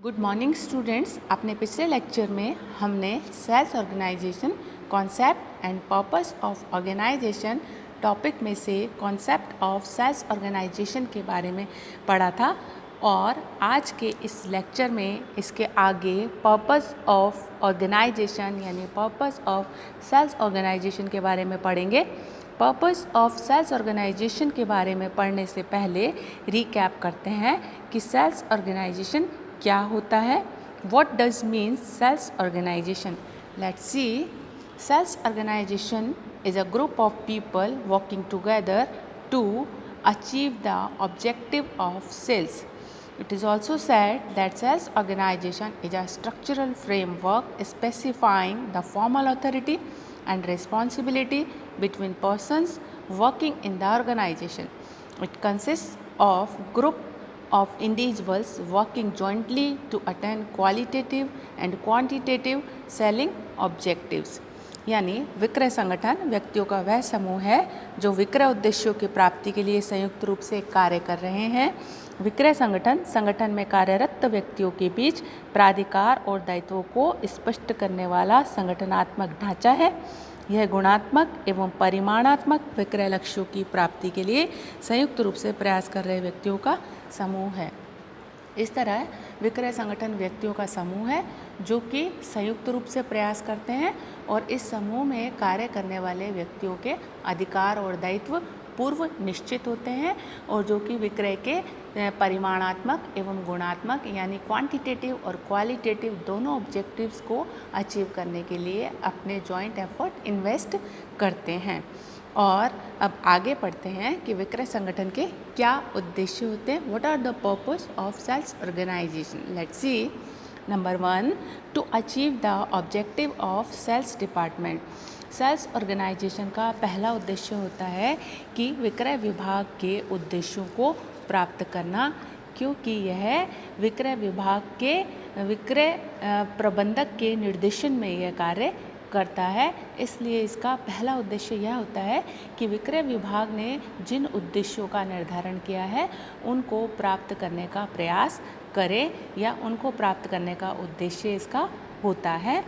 Good morning students. अपने पिछले lecture में हमने sales organisation concept and purpose of organisation topic में से कॉन्सेप्ट ऑफ सेल्स ऑर्गेनाइजेशन के बारे में पढ़ा था और आज के इस लेक्चर में इसके आगे पर्पस ऑफ ऑर्गेनाइजेशन यानी पर्पस ऑफ सेल्स ऑर्गेनाइजेशन के बारे में पढ़ेंगे। पर्पस ऑफ सेल्स ऑर्गेनाइजेशन के बारे में पढ़ने से पहले रिकैप करते हैं कि सेल्स ऑर्गेनाइजेशन क्या होता है। What does mean cells organization? Let's see. Cells organization is a group of people working together to achieve the objective of cells. It is also said that cells organization is a structural framework specifying the formal authority and responsibility between persons working in the organization. It consists of group of individuals working jointly to attain qualitative and quantitative selling objectives। यानी विक्रय संगठन व्यक्तियों का वह समूह है जो विक्रय उद्देश्यों की प्राप्ति के लिए संयुक्त रूप से कार्य कर रहे हैं। विक्रय संगठन संगठन में कार्यरत व्यक्तियों के बीच प्राधिकार और दायित्वों को स्पष्ट करने वाला संगठनात्मक ढांचा है। यह गुणात्मक एवं परिमाणात्मक विक्रय लक्ष्यों की प्राप्ति के लिए संयुक्त रूप से प्रयास कर रहे व्यक्तियों का समूह है। इस तरह विक्रय संगठन व्यक्तियों का समूह है जो कि संयुक्त रूप से प्रयास करते हैं और इस समूह में कार्य करने वाले व्यक्तियों के अधिकार और दायित्व पूर्व निश्चित होते हैं और जो कि विक्रय के परिमाणात्मक एवं गुणात्मक यानी क्वांटिटेटिव और क्वालिटेटिव दोनों ऑब्जेक्टिव्स को अचीव करने के लिए अपने जॉइंट एफर्ट इन्वेस्ट करते हैं। और अब आगे पढ़ते हैं कि विक्रय संगठन के क्या उद्देश्य होते हैं। What are the purpose of sales organisation? Let's see. Number 1, to achieve the objective of sales department. Sales organisation का पहला उद्देश्य होता है कि विक्रय विभाग के उद्देश्यों को प्राप्त करना, क्योंकि यह विक्रय विभाग के विक्रय प्रबंधक के निर्देशन में यह कार्य करता है। इसलिए इसका पहला उद्देश्य यह होता है कि विक्रय विभाग ने जिन उद्देश्यों का निर्धारण किया है उनको प्राप्त करने का प्रयास करे या उनको प्राप्त करने का उद्देश्य इसका होता है।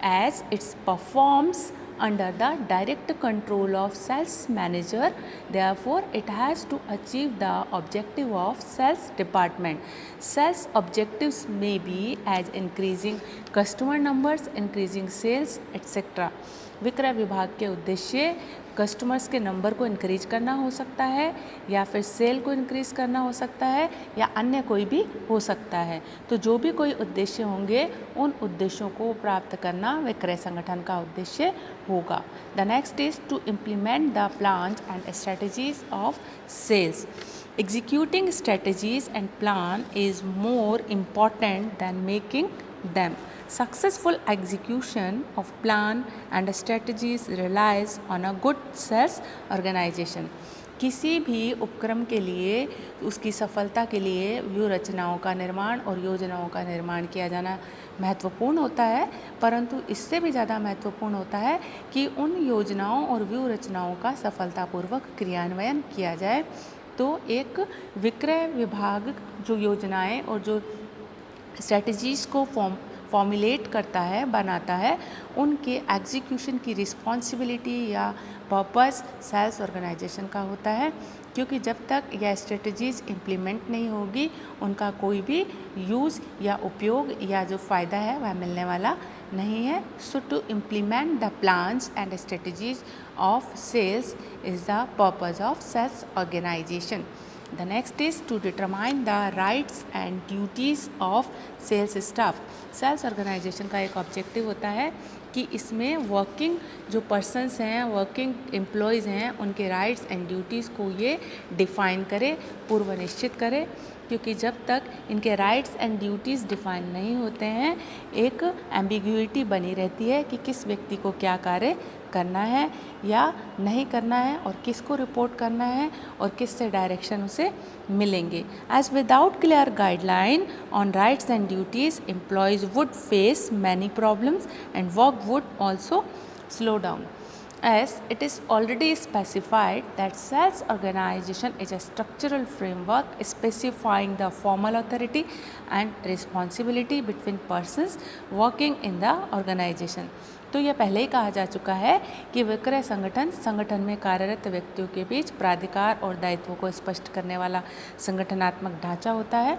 As it performs under the direct control of sales manager, therefore it has to achieve the objective of sales department. Sales objectives may be as increasing customer numbers, increasing sales, etc. विक्रय विभाग के उद्देश्य customers के number को increase करना हो सकता है या फिर सेल को इंक्रीज करना हो सकता है या अन्य कोई भी हो सकता है। तो जो भी कोई उद्देश्य होंगे उन उद्देश्यों को प्राप्त करना विक्रय संगठन का उद्देश्य होगा। The next is to implement the plans and strategies of sales. Executing strategies and plan is more important than making them. Successful execution of plan and strategies relies on a good sales organization. किसी भी उपक्रम के लिए उसकी सफलता के लिए व्यूह रचनाओं का निर्माण और योजनाओं का निर्माण किया जाना महत्वपूर्ण होता है, परंतु इससे भी ज़्यादा महत्वपूर्ण होता है कि उन योजनाओं और व्यूह रचनाओं का सफलतापूर्वक क्रियान्वयन किया जाए। तो एक विक्रय विभाग जो योजनाएं और जो स्ट्रेटजीज़ को फॉर्मुलेट करता है, बनाता है, उनके एग्जीक्यूशन की रिस्पॉन्सिबिलिटी या पर्पस सेल्स ऑर्गेनाइजेशन का होता है, क्योंकि जब तक यह स्ट्रेटजीज़ इम्प्लीमेंट नहीं होगी उनका कोई भी यूज़ या उपयोग या जो फ़ायदा है वह मिलने वाला नहीं है। So to implement the plans and strategies of sales is the purpose of sales organisation. The next is to determine the rights and duties of sales staff. Sales organisation का एक ऑब्जेक्टिव होता है कि इसमें वर्किंग जो persons हैं, working employees हैं, उनके राइट्स एंड ड्यूटीज़ को ये डिफ़ाइन करे, पूर्व निश्चित करे, क्योंकि जब तक इनके राइट्स एंड ड्यूटीज़ डिफ़ाइन नहीं होते हैं एक एम्बिग्यूइटी बनी रहती है कि किस व्यक्ति को क्या कार्य करना है या नहीं करना है और किसको रिपोर्ट करना है और किस से डायरेक्शन उसे मिलेंगे। As without clear guideline on rights and duties employees would face many problems and work would also slow down. as it is already specified that sales organization is a structural framework specifying the formal authority and responsibility between persons working in the organization। तो यह पहले ही कहा जा चुका है कि विक्रय संगठन में कार्यरत व्यक्तियों के बीच प्राधिकार और दायित्वों को स्पष्ट करने वाला संगठनात्मक ढांचा होता है।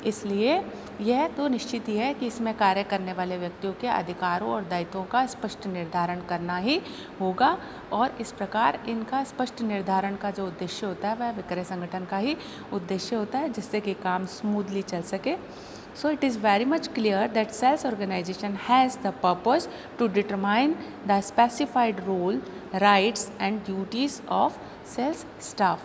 इसलिए यह तो निश्चित ही है कि इसमें कार्य करने वाले व्यक्तियों के अधिकारों और दायित्वों का स्पष्ट निर्धारण करना ही होगा और इस प्रकार इनका स्पष्ट निर्धारण का जो उद्देश्य होता है वह विक्रय संगठन का ही उद्देश्य होता है, जिससे कि काम स्मूथली चल सके। So it is very much clear that sales organization has the purpose to determine the specified role, rights and duties of sales staff.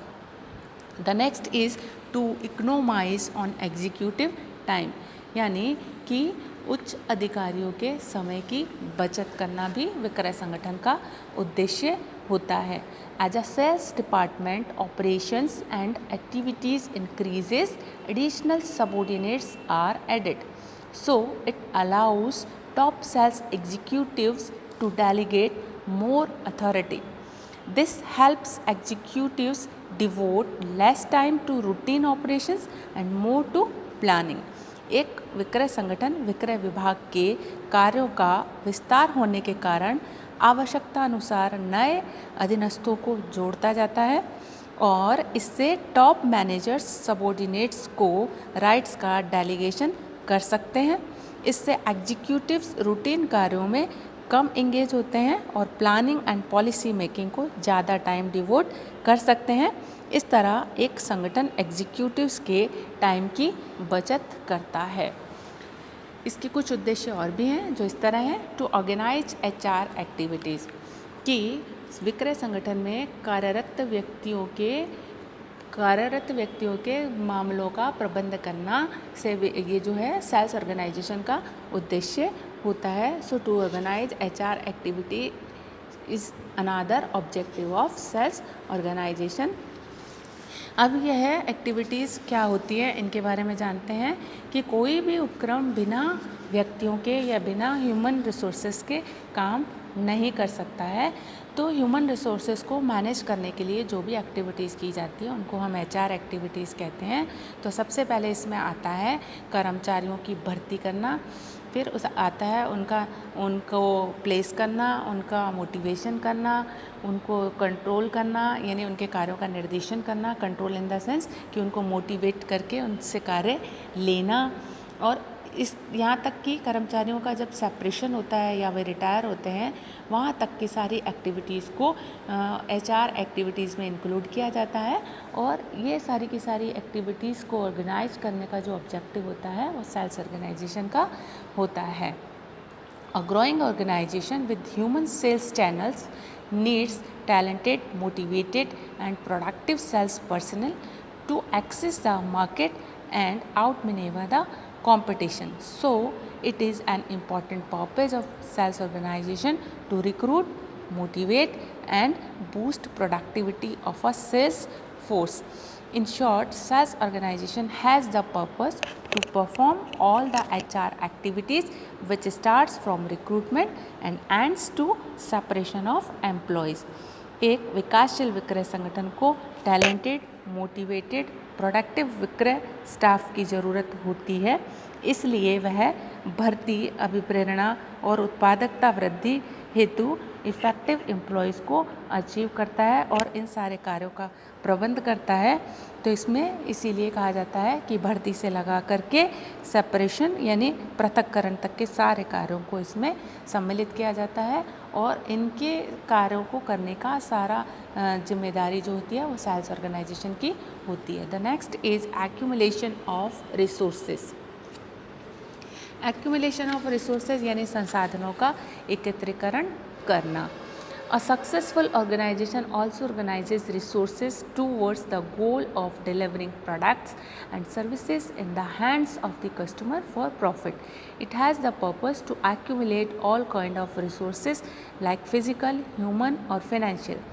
The next is to economize on executive time, यानी कि उच्च अधिकारियों के समय की बचत करना भी विक्रय संगठन का उद्देश्य होता है। As a sales department operations and activities increases, additional subordinates are added. So it allows top sales executives to delegate more authority. This helps executives devote less time to routine operations and more to planning. एक विक्रय संगठन विक्रय विभाग के कार्यों का विस्तार होने के कारण आवश्यकता अनुसार नए अधीनस्थों को जोड़ता जाता है और इससे टॉप मैनेजर्स सबॉर्डिनेट्स को राइट्स का डेलीगेशन कर सकते हैं। इससे एग्जीक्यूटिव्स रूटीन कार्यों में कम इंगेज होते हैं और प्लानिंग एंड पॉलिसी मेकिंग को ज़्यादा टाइम डिवोट कर सकते हैं। इस तरह एक संगठन एग्जीक्यूटिव्स के टाइम की बचत करता है। इसके कुछ उद्देश्य और भी हैं जो इस तरह हैं। टू ऑर्गेनाइज HR एक्टिविटीज़, कि विक्रय संगठन में कार्यरत व्यक्तियों के मामलों का प्रबंध करना से ये जो है सेल्स ऑर्गेनाइजेशन का उद्देश्य होता है। So to organise HR activity is another objective of sales organisation. अब यह एक्टिविटीज़ क्या होती है इनके बारे में जानते हैं कि कोई भी उपक्रम बिना व्यक्तियों के या बिना ह्यूमन रिसोर्सेज के काम नहीं कर सकता है। तो ह्यूमन रिसोर्सेज को मैनेज करने के लिए जो भी एक्टिविटीज़ की जाती है उनको हम HR एक्टिविटीज़ कहते हैं। तो सबसे पहले इसमें आता है कर्मचारियों की भर्ती करना, फिर उस आता है उनको प्लेस करना, उनका मोटिवेशन करना, उनको कंट्रोल करना, यानी उनके कार्यों का निर्देशन करना। कंट्रोल इन द सेंस कि उनको मोटिवेट करके उनसे कार्य लेना। और इस यहाँ तक कि कर्मचारियों का जब सेपरेशन होता है या वे रिटायर होते हैं वहाँ तक की सारी एक्टिविटीज़ को HR एक्टिविटीज़ में इंक्लूड किया जाता है। और ये सारी की सारी एक्टिविटीज़ को ऑर्गेनाइज करने का जो ऑब्जेक्टिव होता है वो सेल्स ऑर्गेनाइजेशन का होता है। A growing organization with human sales channels needs talented, motivated and productive sales personnel to access the market and outmaneuver the competition. So it is an important purpose of sales organization to recruit, motivate and boost productivity of a sales force. In short, sales organization has the purpose to perform all the HR activities which starts from recruitment and ends to separation of employees. एक विकासशील विक्रय संगठन को talented, motivated, productive विक्रय staff की ज़रूरत होती है। इसलिए वह भर्ती, अभिप्रेरणा और उत्पादकता वृद्धि हेतु इफ़ेक्टिव एम्प्लॉयज़ को अचीव करता है और इन सारे कार्यों का प्रबंध करता है। तो इसमें इसीलिए कहा जाता है कि भर्ती से लगा करके सेपरेशन यानी पृथक्करण तक के सारे कार्यों को इसमें सम्मिलित किया जाता है और इनके कार्यों को करने का सारा जिम्मेदारी जो होती है वो सेल्स ऑर्गेनाइजेशन की होती है। The next is accumulation of resources. Accumulation of resources यानी संसाधनों का एकत्रीकरण करना। A successful organization also organizes resources towards the goal of delivering products and services in the hands of the customer for profit. It has the purpose to accumulate all kind of resources like physical, human or financial,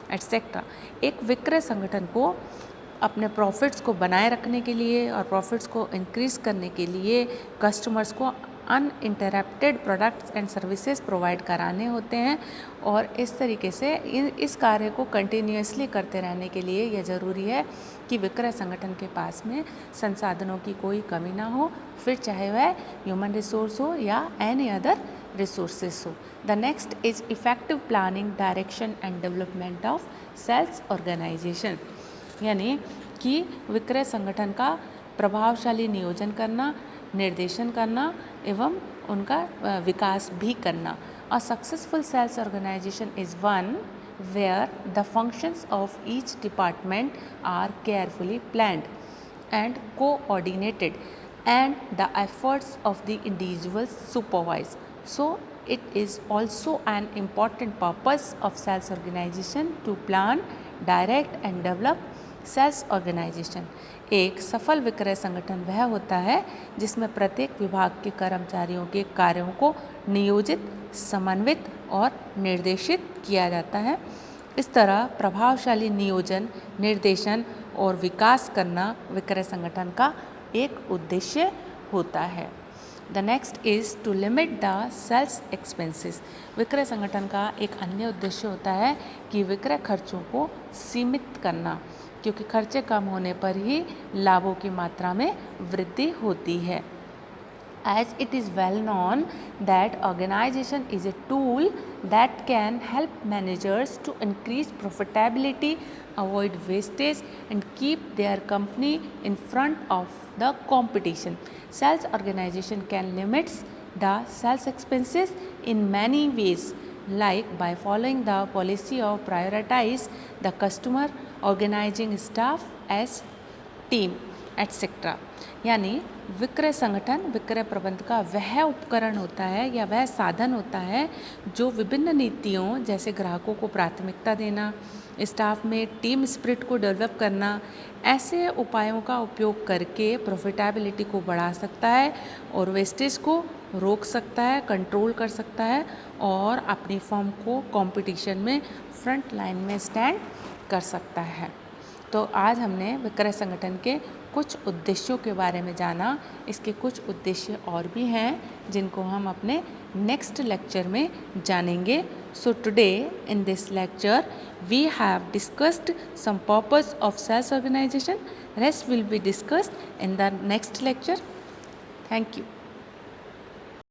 etc. एक विक्रय संगठन को अपने profits को बनाए रखने के लिए और प्रॉफिट्स को इंक्रीज़ करने के लिए कस्टमर्स को uninterrupted products and services provide कराने होते हैं और इस तरीके से इस कार्य को कंटिन्यूअसली करते रहने के लिए यह ज़रूरी है कि विक्रय संगठन के पास में संसाधनों की कोई कमी ना हो, फिर चाहे वह ह्यूमन रिसोर्स हो या एनी अदर रिसोर्सेस हो। The next is effective planning, direction and development of sales organisation, यानी कि विक्रय संगठन का प्रभावशाली नियोजन करना, निर्देशन करना एवं उनका विकास भी करना। A successful sales organisation is one where the functions of each department are carefully planned and coordinated and the efforts of the individuals supervised. So it is also an important purpose of sales organization to plan, direct and develop sales organisation. एक सफल विक्रय संगठन वह होता है जिसमें प्रत्येक विभाग के कर्मचारियों के कार्यों को नियोजित, समन्वित और निर्देशित किया जाता है। इस तरह प्रभावशाली नियोजन, निर्देशन और विकास करना विक्रय संगठन का एक उद्देश्य होता है। The next is to limit the sales expenses. विक्रय संगठन का एक अन्य उद्देश्य होता है कि विक्रय खर्चों को सीमित करना, क्योंकि खर्चे कम होने पर ही लाभों की मात्रा में वृद्धि होती है। As it is well known that organization is a tool that can help managers to increase profitability, avoid wastage and keep their company in front of the competition. Sales organization can limit the sales expenses in many ways, like by following the policy of prioritize the customer, organizing staff as team etcetera. यानी विक्रय संगठन विक्रय प्रबंध का वह उपकरण होता है या वह साधन होता है जो विभिन्न नीतियों जैसे ग्राहकों को प्राथमिकता देना, स्टाफ में टीम स्पिरिट को डेवलप करना, ऐसे उपायों का उपयोग करके प्रॉफिटेबिलिटी को बढ़ा सकता है और वेस्टेज को रोक सकता है, कंट्रोल कर सकता है और अपनी फर्म को कंपटीशन में फ्रंट लाइन में स्टैंड कर सकता है। तो आज हमने विक्रय संगठन के कुछ उद्देश्यों के बारे में जाना। इसके कुछ उद्देश्य और भी हैं जिनको हम अपने नेक्स्ट लेक्चर में जानेंगे। So today in this lecture we have discussed some purpose of sales organisation. Rest will be discussed in the next lecture. Thank you.